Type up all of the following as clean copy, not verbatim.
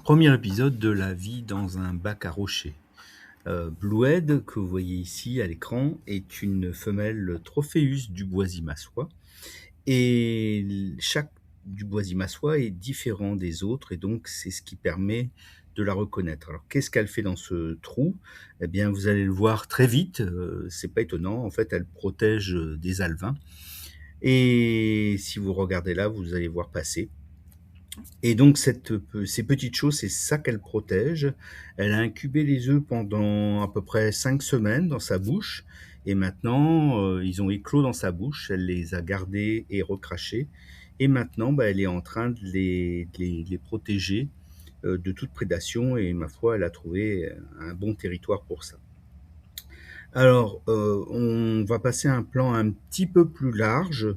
Premier épisode de la vie dans un bac à rocher. Bluehead, que vous voyez ici à l'écran, est une femelle Trophéus dubois-massois. Et chaque dubois-massois est différent des autres, et donc c'est ce qui permet de la reconnaître. Alors qu'est-ce qu'elle fait dans ce trou? Eh bien, vous allez le voir très vite, c'est pas étonnant. En fait, elle protège des alevins. Et si vous regardez là, vous allez voir passer. Et donc ces petites choses, c'est ça qu'elle protège. Elle a incubé les œufs pendant à peu près 5 semaines dans sa bouche. Et maintenant, ils ont éclos dans sa bouche. Elle les a gardés et recrachés. Et maintenant, elle est en train de les protéger de toute prédation. Et ma foi, elle a trouvé un bon territoire pour ça. Alors, on va passer à un plan un petit peu plus large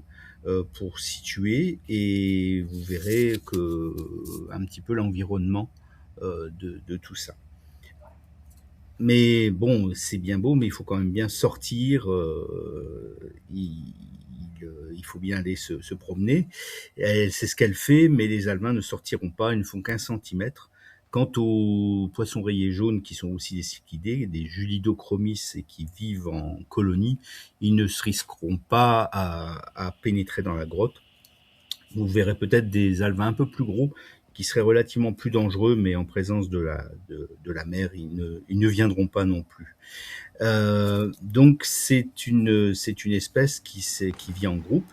pour situer, et vous verrez que un petit peu l'environnement de tout ça. Mais bon, c'est bien beau, mais il faut quand même bien sortir. Il faut bien aller se promener. C'est ce qu'elle fait, mais les alevins ne sortiront pas, ils ne font qu'1 centimètre. Quant aux poissons rayés jaunes, qui sont aussi des cyclidés, des julidochromis, et qui vivent en colonie, ils ne se risqueront pas à pénétrer dans la grotte. Vous verrez peut-être des alevins un peu plus gros, qui seraient relativement plus dangereux, mais en présence de la mer, ils ne viendront pas non plus. Donc c'est une espèce qui vit en groupe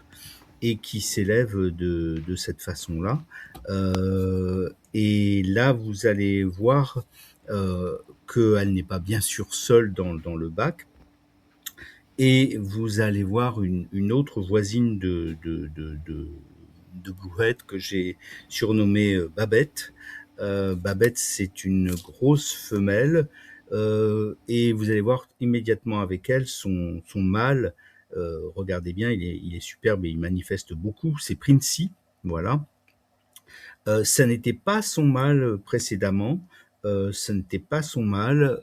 et qui s'élève de cette façon-là. Et là, vous allez voir qu'elle n'est pas bien sûr seule dans le bac. Et vous allez voir une autre voisine de Bluehead que j'ai surnommée Babette. Babette, c'est une grosse femelle. Et vous allez voir immédiatement avec elle son mâle. Regardez bien, il est superbe et il manifeste beaucoup. C'est Princey, voilà. Ça n'était pas son mâle précédemment. Ça n'était pas son mâle.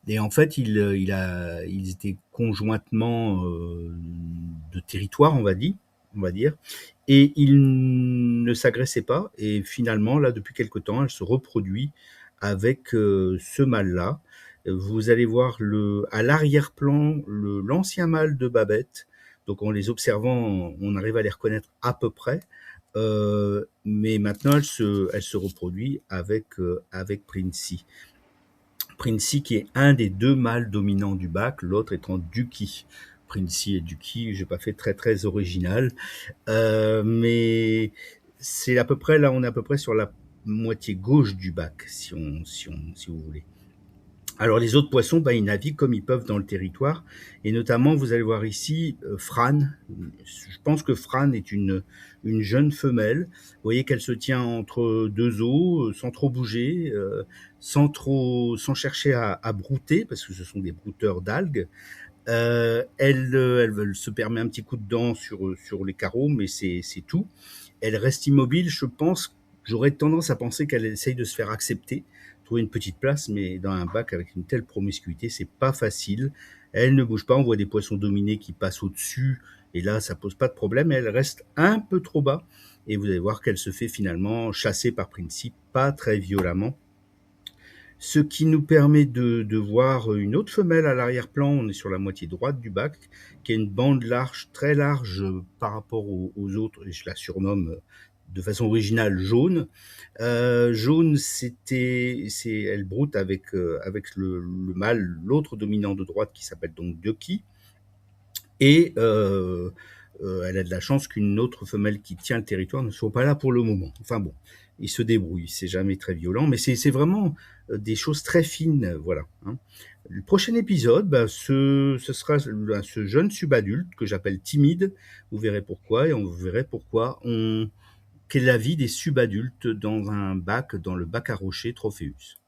Et en fait, ils étaient conjointement de territoire, on va dire. Et ils ne s'agressaient pas. Et finalement, là, depuis quelque temps, elle se reproduit avec ce mâle-là. Vous allez voir à l'arrière-plan l'ancien mâle de Babette. Donc en les observant, on arrive à les reconnaître à peu près. Mais maintenant, elle se reproduit avec Princey. Princey qui est un des deux mâles dominants du bac, l'autre étant Ducky. Princey et Ducky, j'ai pas fait très très original, mais c'est à peu près là, on est à peu près sur la moitié gauche du bac, si vous voulez. Alors les autres poissons, ils naviguent comme ils peuvent dans le territoire, et notamment vous allez voir ici Fran. Je pense que Fran est une jeune femelle. Vous voyez qu'elle se tient entre deux eaux, sans trop bouger, sans chercher à brouter, parce que ce sont des brouteurs d'algues. Elle se permet un petit coup de dent sur les carreaux, mais c'est tout. Elle reste immobile. J'aurais tendance à penser qu'elle essaye de se faire accepter, trouver une petite place, mais dans un bac avec une telle promiscuité, c'est pas facile. Elle ne bouge pas. On voit des poissons dominés qui passent au-dessus, et là, ça pose pas de problème. Elle reste un peu trop bas, et vous allez voir qu'elle se fait finalement chasser par Princey, pas très violemment. Ce qui nous permet de voir une autre femelle à l'arrière-plan. On est sur la moitié droite du bac, qui a une bande large, très large par rapport aux autres, et je la surnomme de façon originale Jaune. Jaune, elle broute avec le mâle, l'autre dominant de droite, qui s'appelle donc Ducky. Et elle a de la chance qu'une autre femelle qui tient le territoire ne soit pas là pour le moment. Enfin bon, il se débrouille, c'est jamais très violent, mais c'est vraiment des choses très fines, voilà. Le prochain épisode, ce sera ce jeune subadulte que j'appelle timide. Vous verrez pourquoi, et on verrait pourquoi quelle est la vie des subadultes dans le bac à rocher Trophéus.